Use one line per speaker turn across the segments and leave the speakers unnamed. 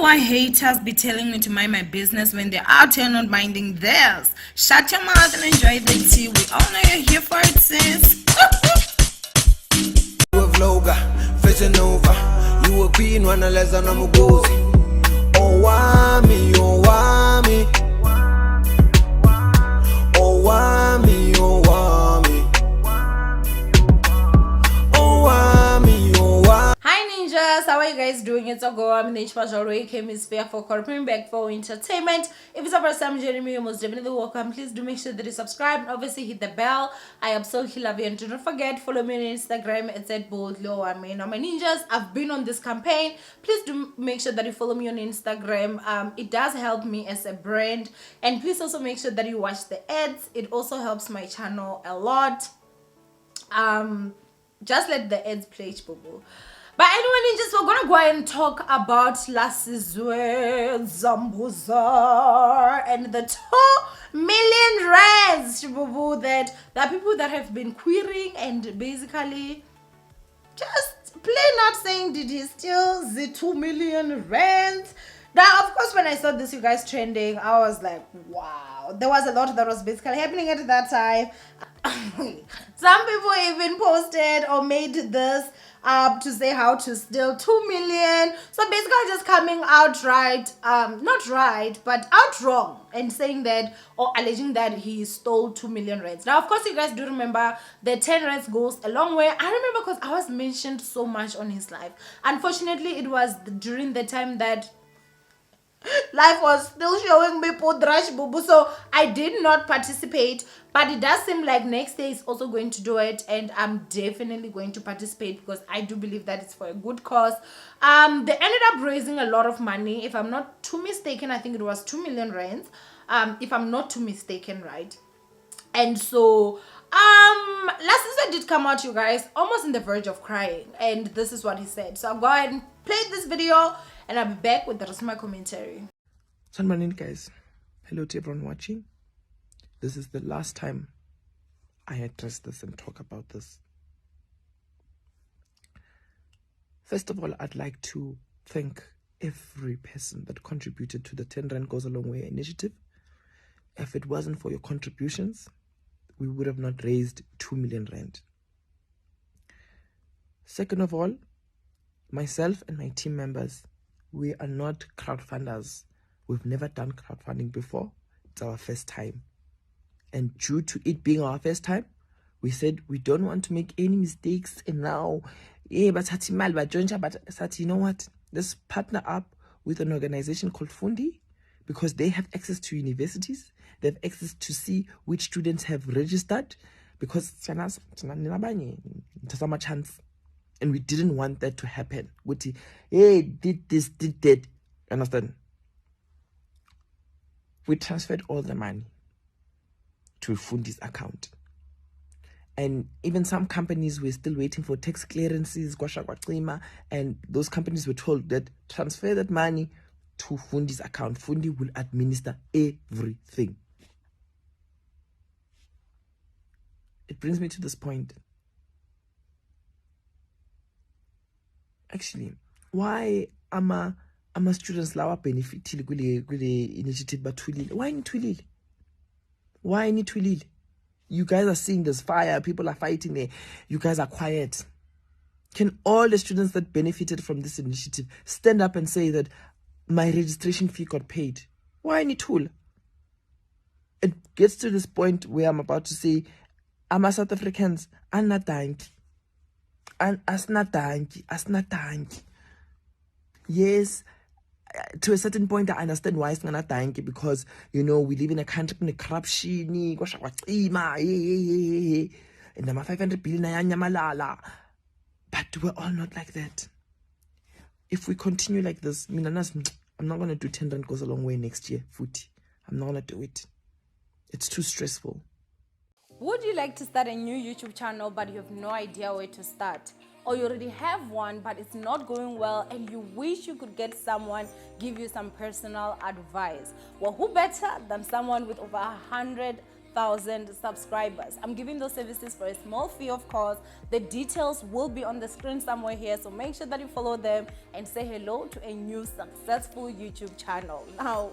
why haters be telling me to mind my business when they're out here not minding theirs. Shut your mouth and enjoy the tea. We all know you're here for it, sis. You a queen, wanna less than I'm a gozy. Owamie, Owamie. Owamie, Owamie. Owamie, Owamie. Hi ninjas, how are you guys doing? It's Owamie, the H hemisphere for coming back for entertainment. If it's the first time joining me, you're most definitely welcome. Please do make sure that you subscribe and obviously hit the bell. I absolutely love you, and do not forget, follow me on Instagram. It's at Owamie. Now my ninjas, I've been on this campaign. Please do make sure that you follow me on Instagram. It does help me as a brand, and please also make sure that you watch the ads. It also helps my channel a lot. Just let the ads play, boo. But anyway, ninjas, we're gonna go ahead and talk about Lasizwe Zambuza and the 2 million rands, boo. That there are people that have been querying and basically just plain not saying, did he steal the 2 million rands? Now, of course, when I saw this, you guys trending, I was like, wow. There was a lot that was basically happening at that time. Some people even posted or made this up to say how to steal 2 million. So basically just coming out right, not right, but out wrong and saying that or alleging that he stole 2 million rands. Now, of course, you guys do remember the 10 rands goes a long way. I remember because I was mentioned so much on his life. Unfortunately, it was during the time that life was still showing me podrash boo, so I did not participate, but it does seem like next day is also going to do it, and I'm definitely going to participate because I do believe that it's for a good cause. They ended up raising a lot of money. If I'm not too mistaken, I think it was 2 million rands, if I'm not too mistaken, right? And so Lasizwe did come out, you guys, almost in the verge of crying, and this is what he said. So I'll go ahead and play this video and I'll be back with the rest of my commentary.
So morning, guys. Hello to everyone watching. This is the last time I address this and talk about this. First of all, I'd like to thank every person that contributed to the 10 Rand Goes a Long Way initiative. If it wasn't for your contributions, we would have not raised 2 million Rand. Second of all, myself and my team members, we are not crowdfunders. We've never done crowdfunding before. It's our first time. And due to it being our first time, we said we don't want to make any mistakes. And now, you know what? Let's partner up with an organization called Fundi, because they have access to universities. They have access to see which students have registered, because chance. And we didn't want that to happen. Hey, did this, did that. Understand? We transferred all the money to Fundi's account. And even some companies were still waiting for tax clearances, and those companies were told that transfer that money to Fundi's account. Fundi will administer everything. It brings me to this point. Actually, why am a students lawa benefit kule initiative but twilile? Why need twilile? Why need twilile? You guys are seeing this fire, people are fighting there. You guys are quiet. Can all the students that benefited from this initiative stand up and say that my registration fee got paid? Why need tool? It gets to this point where I'm about to say, I'm a South Africans, I'm not dying. Yes, to a certain point I understand why it's not dying, because we live in a country with corruption, and I'm 500 billion, but we're all not like that. If we continue like this, I'm not gonna do 10 Rand Goes a Long Way next year, footy. I'm not gonna do it. It's too stressful.
Would you like to start a new YouTube channel but you have no idea where to start? Or you already have one but it's not going well and you wish you could get someone give you some personal advice? Well, who better than someone with over 100 1,000 subscribers. I'm giving those services for a small fee, of course. The details will be on the screen somewhere here, so make sure that you follow them and say hello to a new successful YouTube channel. Now,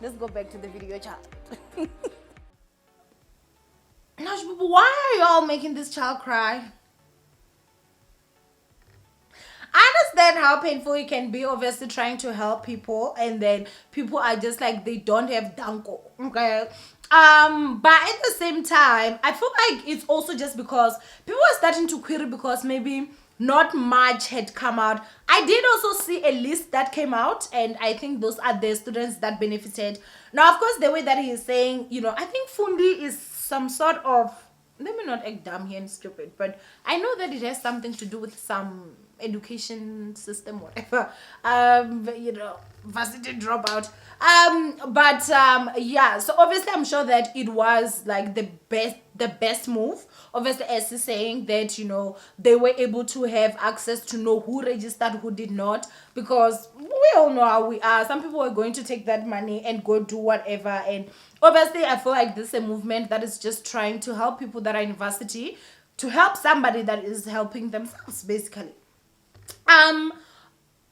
let's go back to the video chat. Now, why are y'all making this child cry? I understand how painful it can be, obviously, trying to help people, and then people are just like, they don't have danko, okay? But at the same time, I feel like it's also just because people are starting to query because maybe not much had come out. I did also see a list that came out, and I think those are the students that benefited. Now, of course, the way that he is saying, I think Fundi is some sort of, let me not act dumb here and stupid, but I know that it has something to do with some education system, whatever. Varsity dropout. Yeah. So obviously, I'm sure that it was like the best move. Obviously, as he's saying that they were able to have access to know who registered, who did not, because we all know how we are. Some people are going to take that money and go do whatever, and obviously, I feel like this is a movement that is just trying to help people that are in varsity to help somebody that is helping themselves, basically.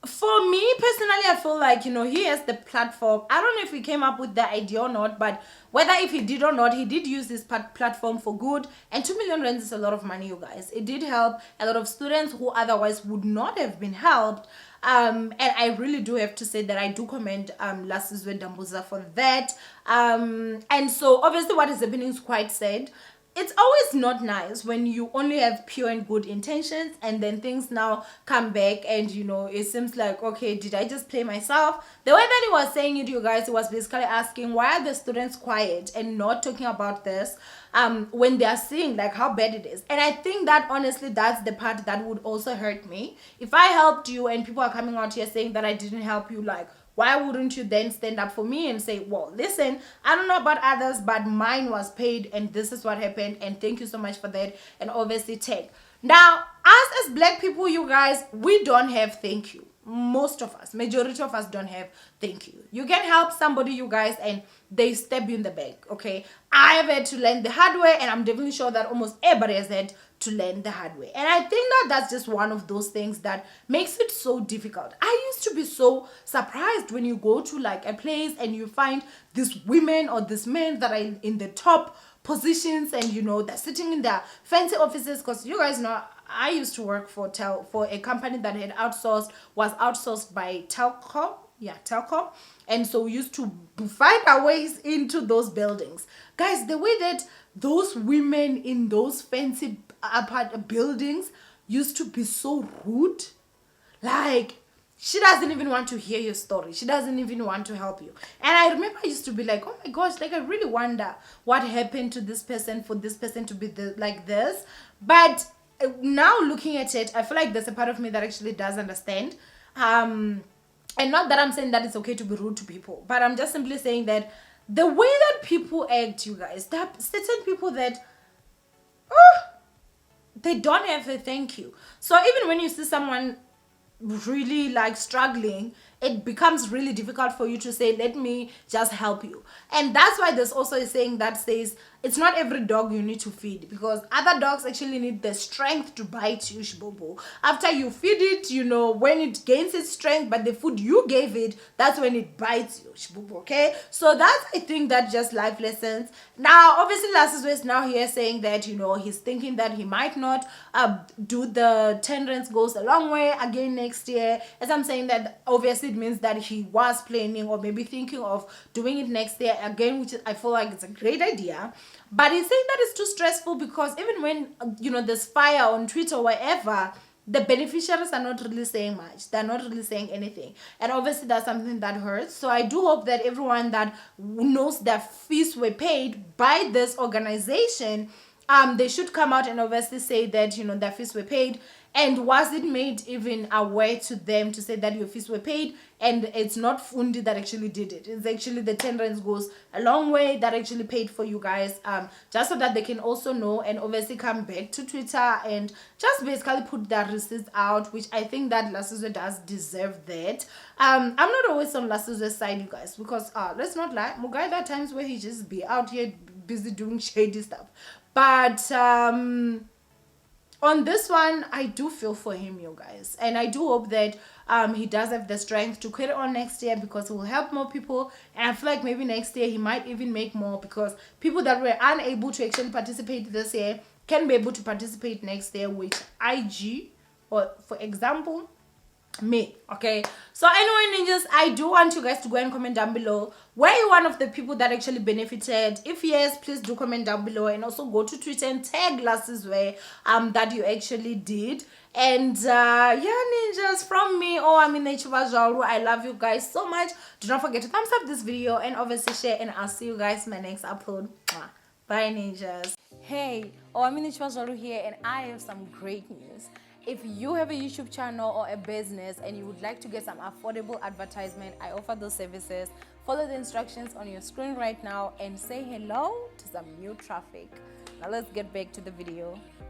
For me personally, I feel like he has the platform. I don't know if he came up with the idea or not, but whether if he did or not, he did use this platform for good, and 2 million rands is a lot of money, you guys. It did help a lot of students who otherwise would not have been helped. And I really do have to say that I do commend Lasizwe Dambuza for that. And so obviously what is happening is quite sad. It's always not nice when you only have pure and good intentions, and then things now come back, and it seems like, okay, did I just play myself? The way that he was saying it, you guys, he was basically asking, why are the students quiet and not talking about this when they are seeing like how bad it is? And I think that honestly, that's the part that would also hurt me. If I helped you and people are coming out here saying that I didn't help you, like, why wouldn't you then stand up for me and say, well, listen, I don't know about others, but mine was paid and this is what happened, and thank you so much for that, and obviously take. Now, us as black people, you guys, we don't have thank you. Most of us, majority of us don't have thank you. You can help somebody, you guys, and they stab you in the back, okay? I've had to learn the hard way, and I'm definitely sure that almost everybody has had to learn the hard way. And I think that that's just one of those things that makes it so difficult. I used to be so surprised when you go to like a place and you find these women or these men that are in the top positions, and they're sitting in their fancy offices, because you guys know I used to work for a company that was outsourced by Telco. And so we used to find our ways into those buildings. Guys, the way that those women in those fancy buildings used to be so rude. Like, she doesn't even want to hear your story. She doesn't even want to help you. And I remember I used to be like, oh my gosh, like I really wonder what happened to this person for this person to be like this. But now looking at it, I feel like there's a part of me that actually does understand. And not that I'm saying that it's okay to be rude to people, but I'm just simply saying that the way that people act, you guys, there are certain people that they don't have a thank you. So even when you see someone really like struggling, it becomes really difficult for you to say, let me just help you. And that's why there's also a saying that says, it's not every dog you need to feed, because other dogs actually need the strength to bite you, shibobo. After you feed it, when it gains its strength, but the food you gave it, that's when it bites you, shibobo, okay? So that's, I think, that just life lessons. Now, obviously, Lasizwe is now here saying that, he's thinking that he might not do the 10 rands goes a long way again next year. As I'm saying that, obviously, it means that he was planning or maybe thinking of doing it next year again, which I feel like it's a great idea. But he's saying that it's too stressful because even when, there's fire on Twitter or wherever, the beneficiaries are not really saying much. They're not really saying anything. And obviously that's something that hurts. So I do hope that everyone that knows their fees were paid by this organization, they should come out and obviously say that, their fees were paid. And was it made even aware to them to say that your fees were paid? And it's not Fundi that actually did it. It's actually the 10 rands goes a long way that actually paid for you guys. Just so that they can also know and obviously come back to Twitter and just basically put their receipts out, which I think that Lasizwe does deserve that. I'm not always on Lasizwe's side, you guys, because let's not lie. Mugai, there are times where he just be out here busy doing shady stuff. But on this one, I do feel for him, you guys, and I do hope that he does have the strength to quit on next year, because it will help more people. And I feel like maybe next year he might even make more, because people that were unable to actually participate this year can be able to participate next year with IG, or for example me. Okay, so anyway, ninjas, I do want you guys to go and comment down below, were you one of the people that actually benefited? If yes, please do comment down below, and also go to Twitter and tag Lasizwe that you actually did. And yeah, ninjas, from me, Owamie, I love you guys so much. Do not forget to thumbs up this video, and obviously share, and I'll see you guys in my next upload. Mwah. Bye, ninjas. Hey, Owamie here, and I have some great news. If you have a YouTube channel or a business and you would like to get some affordable advertisement, I offer those services. Follow the instructions on your screen right now and say hello to some new traffic. Now let's get back to the video.